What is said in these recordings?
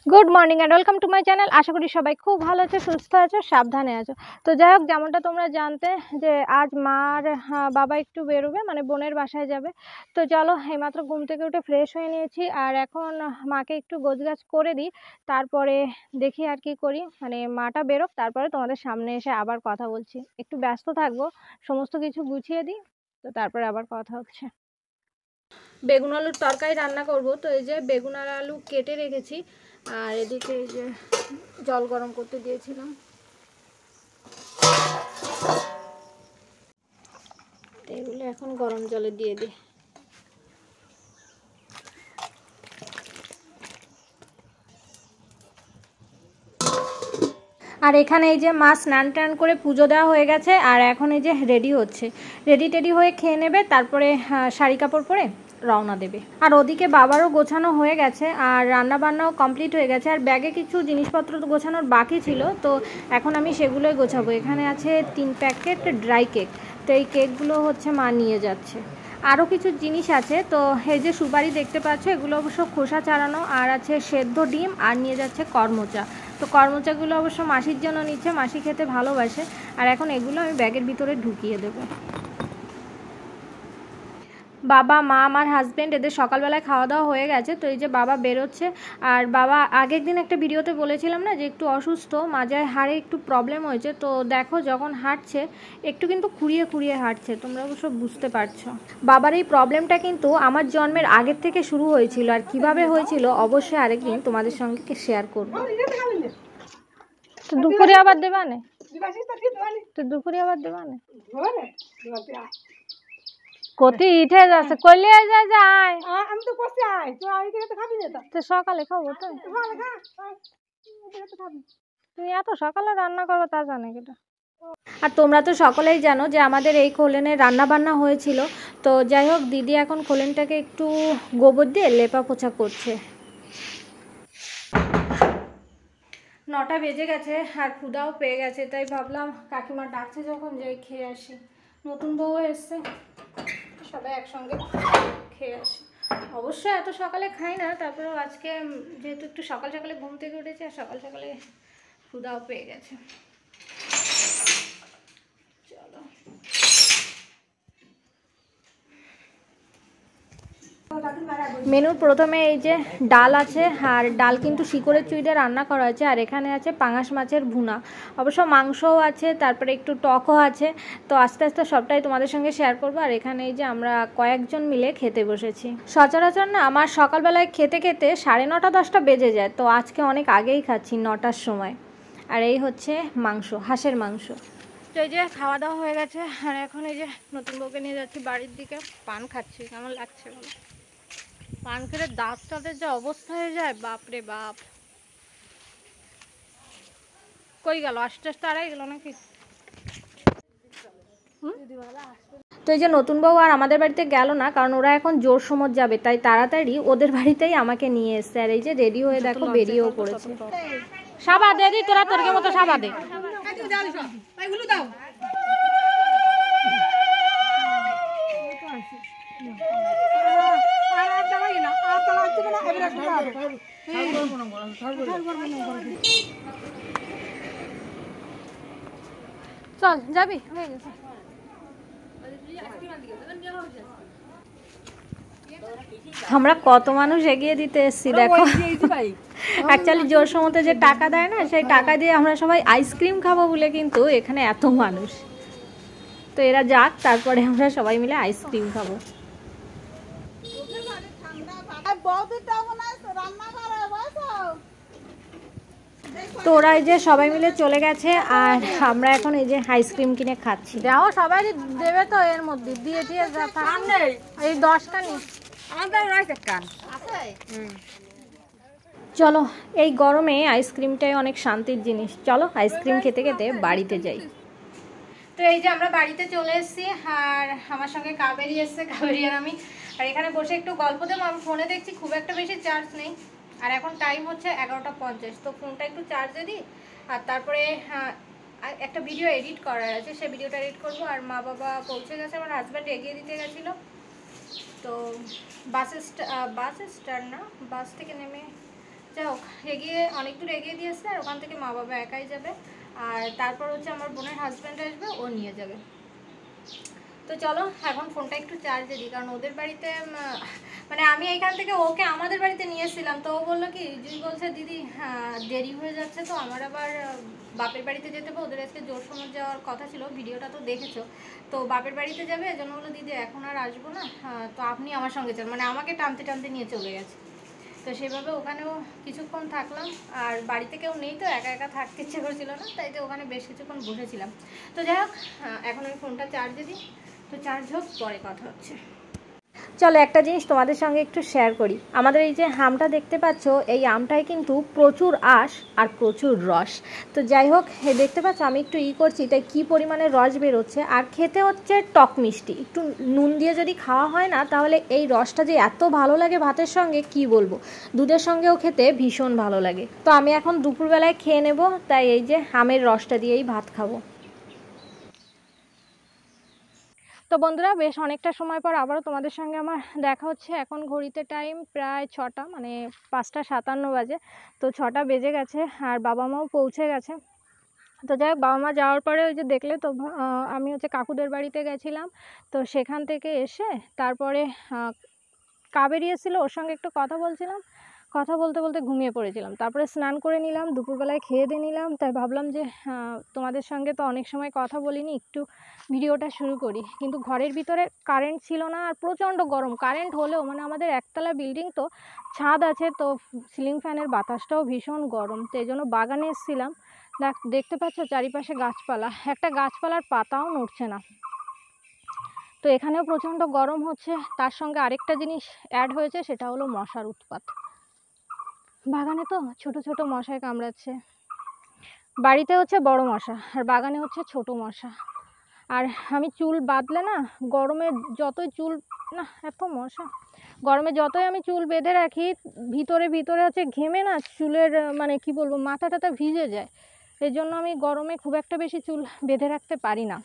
Good morning and welcome to my channel. আশা করি সবাই খুব ভালো আছো, সুস্থ আছো, সাবধানে আছো। তো যাই হোক, যেমনটা তোমরা জানতে যে আজ মার বাবা একটু বেরোবে, মানে বোনের বাসায় যাবে। তো চলো, এইমাত্র ঘুম থেকে উঠে ফ্রেশ হয়ে নিয়েছি, আর এখন মাকে একটু গোছগাছ করে দিই, তারপরে দেখি আর কি করি। মানে মাটা বেরোক, তারপরে তোমাদের সামনে এসে আবার কথা বলছি। একটু ব্যস্ত থাকবো, সমস্ত কিছু গুছিয়ে দিই, তো তারপরে আবার কথা হচ্ছে। বেগুন আলুর তরকারি রান্না করব। তো এই যে বেগুন আর আলু কেটে রেখেছি, আর এদিকে এই যে জল গরম করতে দিয়েছিলাম। এগুলো এখন গরম জলে দিয়ে দিই। আর এখানে এই যে মা স্নান টান করে পুজো দেওয়া হয়ে গেছে, আর এখন এই যে রেডি হচ্ছে, রেডি হয়ে খেয়ে নেবে, তারপরে শাড়ি কাপড় পরে রওনা দেবে। আর ওদিকে বাবারও গোছানো হয়ে গেছে, আর রান্না বান্নাও কমপ্লিট হয়ে গেছে, আর ব্যাগে কিছু জিনিসপত্র গোছানোর বাকি ছিল, তো এখন আমি সেগুলোই গোছাবো। এখানে আছে 3 প্যাকেট ড্রাই কেক, তো এই কেকগুলো হচ্ছে মা নিয়ে যাচ্ছে। আরও কিছু জিনিস আছে, তো এই যে সুপারি দেখতে পাচ্ছ, এগুলো অবশ্য খোসা ছাড়ানো, আর আছে সেদ্ধ ডিম, আর নিয়ে যাচ্ছে কর্মচা। তো কর্মচাগুলো অবশ্য মাসির জন্য নিচ্ছে, মাসি খেতে ভালোবাসে, আর এখন এগুলো আমি ব্যাগের ভিতরে ঢুকিয়ে দেবো। বাবা, মা, আমার হাজব্যান্ড, এদের সকালবেলায় খাওয়া দাওয়া হয়ে গেছে। তো এই যে বাবা বেরোচ্ছে, আর বাবা আগের দিন একটা ভিডিওতে বলেছিলাম না যে একটু অসুস্থ, মাজায় হাড়ে একটু প্রবলেম হয়েছে। তো দেখো, যখন হাঁটছে একটু কিন্তু খুঁড়িয়ে হাঁটছে, তোমরা অবশ্য বুঝতে পারছো। বাবার এই প্রবলেমটা কিন্তু আমার জন্মের আগের থেকে শুরু হয়েছিল, আর কিভাবে হয়েছিল অবশ্যই আরেকদিন তোমাদের সঙ্গে শেয়ার করবো। তো দুপুরে আবার দেবা না? তো দুপুরে আবার দেবা না? কতি ইঠে যাচ্ছে, কইলে যায়। আমি তো কষে আই, তো আই তো খাবি না, তো সকালে খাবো। তো তুমি এত সকালে রান্না করবে তা জানে কিটা। আর তোমরা তো সকলেই জানো যে আমাদের এই খোলেনে রান্না বান্না হয়েছিল। তো যাই হোক, দিদি এখন খোলেনটাকে একটু গোবর দিয়ে লেপা পোছা করছে। 9টা বেজে গেছে, আর ক্ষুধাও পেয়ে গেছে, তাই ভাবলাম কাকিমা ডাকছে যখন, যাই খেয়ে আসি। নতুন বউ এসছে, সবাই একসঙ্গে খেয়ে আসি। অবশ্যই এত সকালে খাই না, তারপরেও আজকে যেহেতু একটু সকালে ঘুম থেকে উঠেছি, আর সকালে ক্ষুধাও পেয়ে গেছে। চলো, মেনুর প্রথমে এই যে ডাল আছে, আর ডাল কিন্তু শিকড়ের চুই দিয়ে রান্না করা হয়েছে, আর এখানে আছে পাঙাশ মাছের ভুনা, অবশ্য মাংসও আছে, তারপরে একটু টকও আছে। তো আস্তে আস্তে সবটাই তোমাদের সঙ্গে শেয়ার করবো। আর এখানে এই যে আমরা কয়েকজন মিলে খেতে বসেছি। সচরাচর না আমার সকালবেলায় খেতে 9:30 10টা বেজে যায়, তো আজকে অনেক আগেই খাচ্ছি, 9টার সময়। আর এই হচ্ছে মাংস, হাঁসের মাংস। তো এই যে খাওয়া দাওয়া হয়ে গেছে, আর এখন এই যে নতুন বউকে নিয়ে যাচ্ছি বাড়ির দিকে। পান খাচ্ছি, কেমন লাগছে বলো? পান খেলে দাঁত টাতের যে অবস্থা হয়ে যায়, বাপরে বাপ। কই গেল? আস্তে আস্তে আড়াই গেল নাকি? তো এই যে নতুন বউ আর আমাদের বাড়িতে গেল না, কারণ ওরা এখন জোর সময় যাবে, তাই তাড়াতাড়ি ওদের বাড়িতেই আমাকে নিয়ে এসছে। আর এই যে রেডি হয়ে দেখো বেরিয়েও পড়েছে। সাবা দে দি, তোরা তোরকে মতো সাবা দে। চল যাবি, হয়ে গেছে। আমরা কত মানুষ এগিয়ে দিতে এসছি দেখো। অ্যাকচুয়ালি জোর সময়তে যে টাকা দেয় না, সেই টাকা দিয়ে আমরা সবাই আইসক্রিম খাবো বলে কিন্তু এখানে এত মানুষ। তো এরা যাক, তারপরে আমরা সবাই মিলে আইসক্রিম খাবো। তো ওরা এই যে সবাই মিলে চলে গেছে, আর আমরা এখন এই যে আইসক্রিম কিনে খাচ্ছি। যাও, সবাই দেবে তো, এর মধ্যে দিয়ে এই 10টা নি। চলো, এই গরমে আইসক্রিমটাই অনেক শান্তির জিনিস। চলো আইসক্রিম খেতে খেতে বাড়িতে যাই। তো এই যে আমরা বাড়িতে চলে এসেছি, আর আমার সঙ্গে কাবেরি এসছে, কাবেরি আর আমি। আর এখানে বসে একটু গল্প দেবো। আমি ফোনে দেখছি খুব একটা বেশি চার্জ নেই, আর এখন টাইম হচ্ছে 11:50। তো ফোনটা একটু চার্জে দিই, আর তারপরে একটা ভিডিও এডিট করার আছে, সেই ভিডিওটা এডিট করবো। আর মা বাবা পৌঁছে গেছে, আমার হাজব্যান্ড এগিয়ে দিতে গেছিলো। তো বাস থেকে নেমে যাই হোক, এগিয়ে অনেক দূর এগিয়ে দিয়েছে, আর ওখান থেকে মা বাবা একাই যাবে, আর তারপর হচ্ছে আমার বোনের হাজব্যান্ড আসবে, ও নিয়ে যাবে। তো চলো এখন ফোনটা একটু চার্জে দিই, কারণ ওদের বাড়িতে মানে আমি এইখান থেকে ওকে আমাদের বাড়িতে নিয়েছিলাম, তো ও বললো কি জুই বলছে দিদি দেরি হয়ে যাচ্ছে, তো আমার আবার বাপের বাড়িতে যেতে হবে, ওদের আজকে জোর সময় যাওয়ার কথা ছিল, ভিডিওটা তো দেখেছো, তো বাপের বাড়িতে যাবে, এজন্য বললো দিদি এখন আর আসবো না, তো আপনি আমার সঙ্গে চল, মানে আমাকে টানতে টানতে নিয়ে চলে গেছে। তো সেভাবে ওখানেও কিছুক্ষণ থাকলাম, আর বাড়িতে কেউ নেই তো একা একা থাকতে ইচ্ছে করছিল না, তাই তো ওখানে বেশ কিছুক্ষণ বসেছিলাম। তো যাই হোক, এখন আমি ফোনটা চার্জে দিই, তো চার্জ হোক, পরে কথা হচ্ছে। চলো একটা জিনিস তোমাদের সঙ্গে একটু শেয়ার করি। আমাদের এই যে আমটা দেখতে পাচ্ছ, এই আমটায় কিন্তু প্রচুর আঁশ আর প্রচুর রস। তো যাই হোক, দেখতে পাচ্ছ আমি একটু করছি, তাই কী পরিমাণে রস বেরোচ্ছে, আর খেতে হচ্ছে টক মিষ্টি, একটু নুন দিয়ে যদি খাওয়া হয় না, তাহলে এই রসটা যে এত ভালো লাগে ভাতের সঙ্গে কি বলবো, দুধের সঙ্গেও খেতে ভীষণ ভালো লাগে। তো আমি এখন দুপুরবেলায় খেয়ে নেব, তাই এই যে আমের রসটা দিয়েই ভাত খাবো। তো বন্ধুরা, বেশ অনেকটা সময় পর আবারও তোমাদের সঙ্গে আমার দেখা হচ্ছে। এখন ঘড়িতে টাইম প্রায় 6টা, মানে 5:57 বাজে। তো 6টা বেজে গেছে, আর বাবা মাও পৌঁছে গেছে। তো যাই হোক, বাবা মা যাওয়ার পরে ওই যে দেখলে তো, আমি হচ্ছে কাকুদের বাড়িতে গেছিলাম। তো সেখান থেকে এসে তারপরে কাবেরী এসেছিল, ওর সঙ্গে একটু কথা বলছিলাম, কথা বলতে বলতে ঘুমিয়ে পড়েছিলাম। তারপরে স্নান করে নিলাম, দুপুরবেলায় খেয়ে দিয়ে নিলাম, তাই ভাবলাম যে তোমাদের সঙ্গে তো অনেক সময় কথা বলিনি, একটু ভিডিওটা শুরু করি। কিন্তু ঘরের ভিতরে কারেন্ট ছিল না, আর প্রচণ্ড গরম। কারেন্ট হলেও মানে আমাদের একতলা বিল্ডিং, তো ছাদ আছে, তো সিলিং ফ্যানের বাতাসটাও ভীষণ গরম। তো এই জন্য বাগানে এসেছিলাম। দেখতে পাচ্ছ চারিপাশে গাছপালা, একটা গাছপালার পাতাও নড়ছে না। তো এখানেও প্রচণ্ড গরম হচ্ছে, তার সঙ্গে আরেকটা জিনিস অ্যাড হয়েছে, সেটা হলো মশার উৎপাত। বাগানে তো ছোট ছোট মশায় কামড়াচ্ছে। বাড়িতে হচ্ছে বড় মশা, আর বাগানে হচ্ছে ছোট মশা। আর আমি চুল বাঁধলে না, গরমে যতই চুল, না এত মশা, গরমে যতই আমি চুল বেঁধে রাখি, ভিতরে ভিতরে হচ্ছে ঘেমে না চুলের, মানে কি বলবো, মাথা টাথা ভিজে যায়। এই জন্য আমি গরমে খুব একটা বেশি চুল বেঁধে রাখতে পারি না।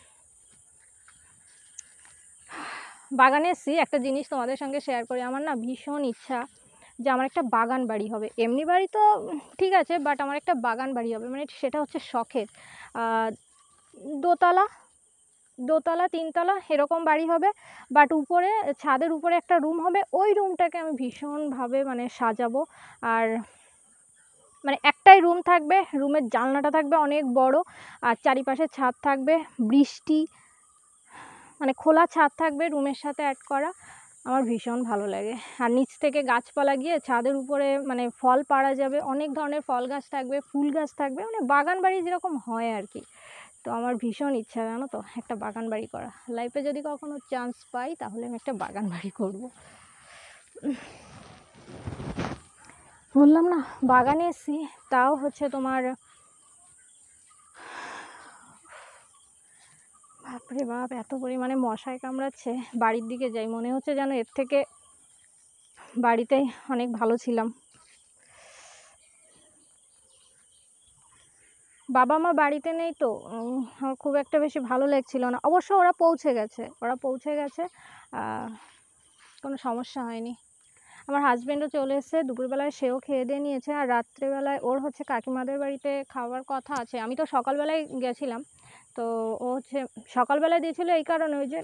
বাগানে এসছি, একটা জিনিস তোমাদের সঙ্গে শেয়ার করি। আমার না ভীষণ ইচ্ছা যে আমার একটা বাগান বাড়ি হবে। এমনি বাড়ি তো ঠিক আছে, বাট আমার একটা বাগান বাড়ি হবে, মানে সেটা হচ্ছে শখের। দোতলা, 3তলা এরকম বাড়ি হবে, বাট উপরে ছাদের উপরে একটা রুম হবে। ওই রুমটাকে আমি ভীষণভাবে মানে সাজাবো, আর মানে একটাই রুম থাকবে, রুমের জানলাটা থাকবে অনেক বড়, আর চারিপাশে ছাদ থাকবে, বৃষ্টি মানে খোলা ছাদ থাকবে রুমের সাথে অ্যাড করা। আমার ভীষণ ভালো লাগে। আর নিচ থেকে গাছপালা গিয়ে ছাদের উপরে মানে ফল পাড়া যাবে, অনেক ধরনের ফল গাছ থাকবে, ফুল গাছ থাকবে, মানে বাগান বাড়ি যেরকম হয় আর কি। তো আমার ভীষণ ইচ্ছা জানো তো একটা বাগান বাড়ি করা। লাইফে যদি কখনো চান্স পাই, তাহলে আমি একটা বাগান বাড়ি করব। বললাম না বাগানে এসছি, তাও হচ্ছে তোমার, বাপরে বাপ এত পরিমাণে মশায় কামড়াচ্ছে। বাড়ির দিকে যাই, মনে হচ্ছে যেন এর থেকে বাড়িতেই অনেক ভালো ছিলাম। বাবা মা বাড়িতে নেই তো আমার খুব একটা বেশি ভালো লাগছিল না। অবশ্য ওরা পৌঁছে গেছে, কোনো সমস্যা হয়নি। আমার হাজব্যান্ডও চলে এসেছে, দুপুরবেলায় সেও খেয়ে দিয়ে নিয়েছে, আর রাত্রেবেলায় ওর হচ্ছে কাকিমাদের বাড়িতে খাওয়ার কথা আছে। আমি তো সকালবেলায় গেছিলাম, তো ও হচ্ছে সকালবেলায় দিয়েছিল এই কারণে, ওই যে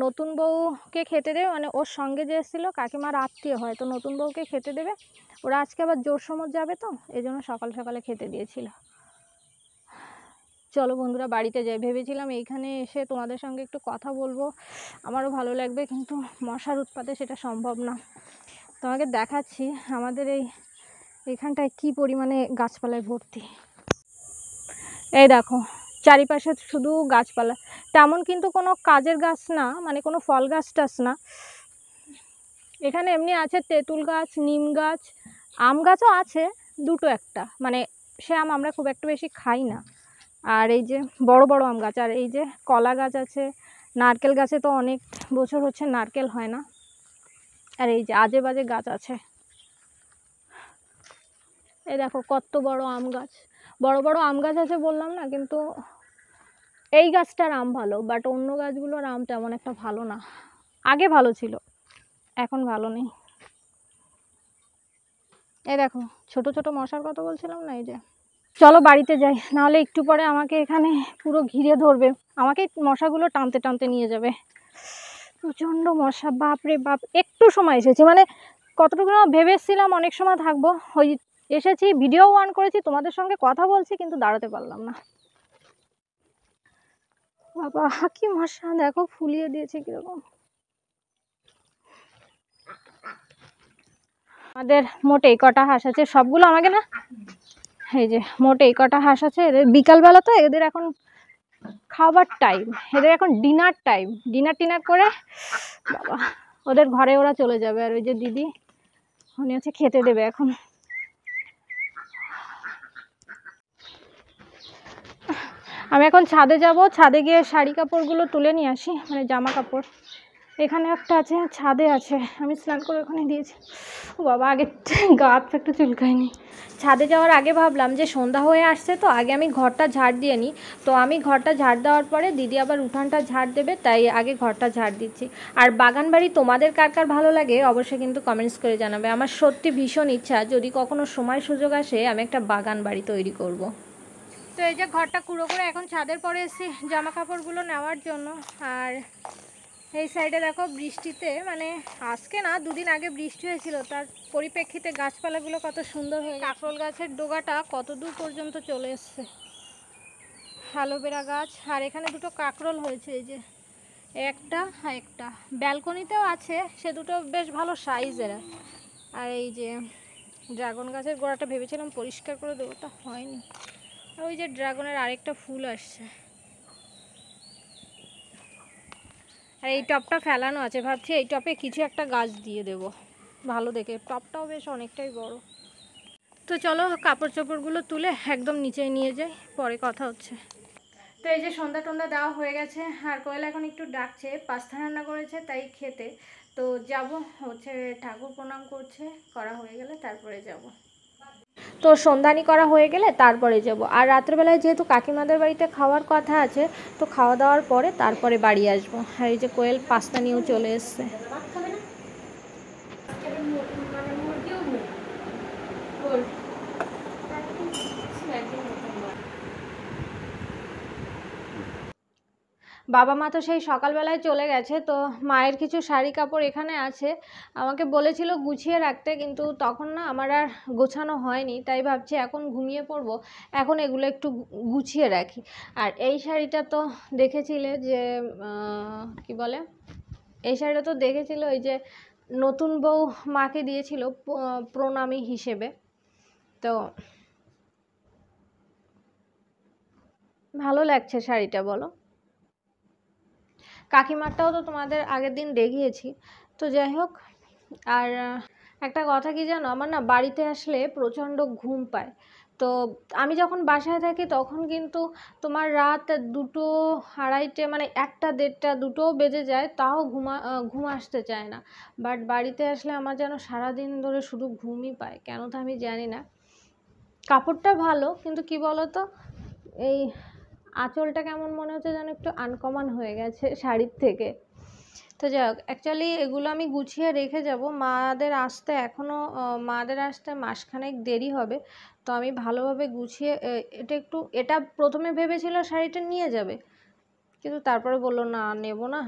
নতুন বউকে খেতে দেবে, মানে ওর সঙ্গে যে এসেছিলো কাকিমার আত্মীয় হয়, তো নতুন বউকে খেতে দেবে। ওরা আজকে আবার জোর সময় যাবে, তো এই জন্য সকাল সকালে খেতে দিয়েছিল। চলো বন্ধুরা বাড়িতে যাই। ভেবেছিলাম এইখানে এসে তোমাদের সঙ্গে একটু কথা বলবো, আমারও ভালো লাগবে, কিন্তু মশার উৎপাতে সেটা সম্ভব না। তোমাকে দেখাচ্ছি আমাদের এইখানটায় কি পরিমাণে গাছপালায় ভর্তি। এই দেখো চারিপাশে শুধু গাছপালা, তেমন কিন্তু কোনো কাজের গাছ না, মানে কোনো ফল গাছ টাছ না। এখানে এমনি আছে তেঁতুল গাছ, নিম গাছ, আম গাছও আছে দুটো একটা, মানে সে আম আমরা খুব একটা বেশি খাই না। আর এই যে বড় বড় আম গাছ, আর এই যে কলা গাছ আছে, নারকেল গাছে তো অনেক বছর হচ্ছে নারকেল হয় না। আর এই যে আজে বাজে গাছ আছে। এই দেখো কত বড় আম গাছ, বড় বড় আম গাছ আছে বললাম না, কিন্তু এই গাছটার আম ভালো, বাট অন্য গাছগুলোর আম তেমন একটা ভালো না। আগে ভালো ছিল, এখন ভালো নেই। এই দেখো ছোট ছোট মশার কথা বলছিলাম না, এই যে। চলো বাড়িতে যাই, নাহলে একটু পরে আমাকে এখানে পুরো ঘিরে ধরবে, আমাকে মশাগুলো টানতে টানতে নিয়ে যাবে। প্রচণ্ড মশা, বাপ রে বাপ। একটু সময় এসেছি, মানে কতটুকু ভেবেছিলাম অনেক সময় থাকবো, ওই এসেছি, ভিডিও অন করেছি, তোমাদের সঙ্গে কথা বলছি, কিন্তু দাঁড়াতে পারলাম না। বাবা কি মশা, দেখো ফুলিয়ে দিয়েছে কিরকম। আমাদের মোট এই কটা হাঁস আছে, সবগুলো আমাকে না, এই যে মোট এই কটা হাঁস আছে। এদের বিকালবেলা তো এদের এখন খাবার টাইম, এদের এখন ডিনার টাইম, ডিনার টিনার করে বাবা ওদের ঘরে ওরা চলে যাবে। আর ওই যে দিদি উনি হচ্ছে খেতে দেবে এখন। আমি এখন ছাদে যাব, ছাদে গিয়ে শাড়ি কাপড়গুলো তুলে নিয়ে আসি, মানে জামা কাপড়। এখানে একটা আছে, ছাদে আছে, আমি স্নান করে ওখানে দিয়েছি। ও বাবা, আগে গা হাত একটু চুলকায়নি। ছাদে যাওয়ার আগে ভাবলাম যে সন্ধ্যা হয়ে আসছে, তো আগে আমি ঘরটা ঝাড় দিয়ে নিই। তো আমি ঘরটা ঝাড় দেওয়ার পরে দিদি আবার উঠানটা ঝাড় দেবে, তাই আগে ঘরটা ঝাড় দিচ্ছি। আর বাগান বাড়ি তোমাদের কার কার ভালো লাগে অবশ্যই কিন্তু কমেন্টস করে জানাবে। আমার সত্যি ভীষণ ইচ্ছা, যদি কখনো সময় সুযোগ আসে আমি একটা বাগান বাড়ি তৈরি করব। তো এই যে ঘরটা কুড়ো করে এখন ছাদের পরে এসেছি জামা কাপড়গুলো নেওয়ার জন্য। আর এই সাইডে দেখো বৃষ্টিতে, মানে আজকে না দুদিন আগে বৃষ্টি হয়েছিল, তার পরিপ্রেক্ষিতে গাছপালাগুলো কত সুন্দর হয়ে গেছে। কাঁকরোল গাছের ডোগাটা কত দূর পর্যন্ত চলে এসছে, অ্যালোভেরা গাছ। আর এখানে দুটো কাঁকরোল হয়েছে, এই যে একটা আর একটা, ব্যালকনিতেও আছে, সে দুটো বেশ ভালো সাইজের। আর এই যে ড্রাগন গাছের গোড়াটা ভেবেছিলাম পরিষ্কার করে দেবো, তা হয়নি। আর ওই যে ড্রাগনের আরেকটা ফুল আসছে। আর এই টপটা ফেলানো আছে, ভাবছি এই টপে কিছু একটা গাছ দিয়ে দেব ভালো দেখে, টপটাও বেশ অনেকটাই বড়। তো চলো কাপড় চোপড়গুলো তুলে একদম নিচে নিয়ে যাই, পরে কথা হচ্ছে। তো এই যে সন্ধ্যা টন্ধা দেওয়া হয়ে গেছে, আর কোয়েল এখন একটু ডাকছে, পাস্তা রান্না করেছে তাই খেতে। তো যাব হচ্ছে, ঠাকুর প্রণাম করছে, করা হয়ে গেলে তারপরে যাব। তো সন্ধানী করা হয়ে গেলে তারপরে যাব। আর রাত্রেবেলায় যেহেতু কাকিমাদের বাড়িতে খাওয়ার কথা আছে, তো খাওয়া দাওয়ার পরে তারপরে বাড়ি আসবো। আর এই যে কোয়েল পাস্তা নিয়েও চলে এসছে। বাবা মা তো সেই সকালবেলায় চলে গেছে, তো মায়ের কিছু শাড়ি কাপড় এখানে আছে, আমাকে বলেছিল গুছিয়ে রাখতে, কিন্তু তখন না আমার আর গোছানো হয়নি, তাই ভাবছি এখন ঘুমিয়ে পড়বো, এখন এগুলো একটু গুছিয়ে রাখি। আর এই শাড়িটা তো দেখেছিলে যে কি বলে, এই শাড়িটা তো দেখেছিল ওই যে নতুন বউ মাকে দিয়েছিল প্রণামী হিসেবে। তো ভালো লাগছে শাড়িটা, বলো। কাকিমারটাও তো তোমাদের আগের দিন দেখিয়েছি। তো যাই হোক, আর একটা কথা কি জানো, আমার না বাড়িতে আসলে প্রচণ্ড ঘুম পায়। তো আমি যখন বাসায় থাকি তখন কিন্তু তোমার রাত 2টো 2:30, মানে 1টা 1:30 2টোও বেজে যায়, তাও ঘুম আসতে চায় না। বাট বাড়িতে আসলে আমার যেন সারাদিন ধরে শুধু ঘুমই পায়, কেন তো আমি জানি না। কাপড়টা ভালো, কিন্তু কি বলো তো, এই আঁচলটা কেমন মনে হচ্ছে যেন একটু আনকমন হয়ে গেছে শাড়ির থেকে। তো যাই হোক, অ্যাকচুয়ালি এগুলো আমি গুছিয়ে রেখে যাব, মাদের আসতে মাসখানেক দেরি হবে। তো আমি ভালোভাবে গুছিয়ে এটা প্রথমে ভেবেছিল শাড়িটা নিয়ে যাবে, কিন্তু তারপরে বললো না নেব না,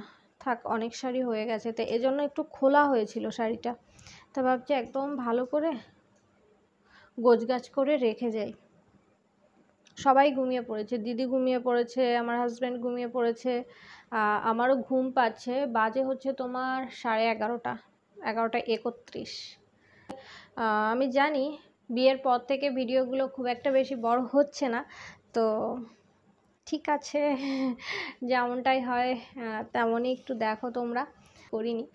থাক অনেক শাড়ি হয়ে গেছে। তো এজন্য একটু খোলা হয়েছিল শাড়িটা, তো ভাবছি একদম ভালো করে গোছগাছ করে রেখে যাই। সবাই ঘুমিয়ে পড়েছে, দিদি ঘুমিয়ে পড়েছে, আমার হাজব্যান্ড ঘুমিয়ে পড়েছে, আমারও ঘুম পাচ্ছে। বাজে হচ্ছে তোমার 11:30, 11:31। আমি জানি বিয়ের পর থেকে ভিডিওগুলো খুব একটা বেশি বড় হচ্ছে না, তো ঠিক আছে, যেমনটাই হয় তেমনই একটু দেখো তোমরা, করিনি।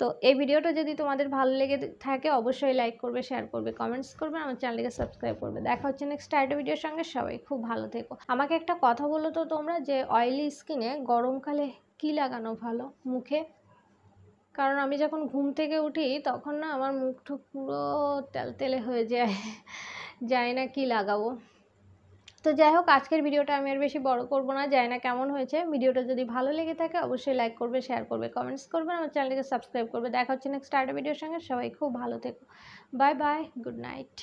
তো এই ভিডিওটা যদি তোমাদের ভালো লেগে থাকে অবশ্যই লাইক করবে, শেয়ার করবে, কমেন্টস করবে, আমার চ্যানেলকে সাবস্ক্রাইব করবে। দেখা হচ্ছে নেক্সট আরেকটা ভিডিওর সঙ্গে, সবাই খুব ভালো থেকো। আমাকে একটা কথা বলো তো তোমরা, যে অয়েলি স্কিনে গরমকালে কি লাগানো ভালো মুখে? কারণ আমি যখন ঘুম থেকে উঠি তখন না আমার মুখটা পুরো তেলতেলে হয়ে যায়, জানি না কি লাগাবো। তো যাই হোক, আজকের ভিডিওটা আমি আর বেশি বড় করব না, জানি না কেমন হয়েছে। ভিডিওটা যদি ভালো লেগে থাকে অবশ্যই লাইক করবে, শেয়ার করবে, কমেন্টস করবে, আমার চ্যানেলটাকে সাবস্ক্রাইব করবে। দেখা হচ্ছে নেক্সট আরেকটা ভিডিওর সঙ্গে। সবাই খুব ভালো থেকো, বাই বাই, গুড নাইট।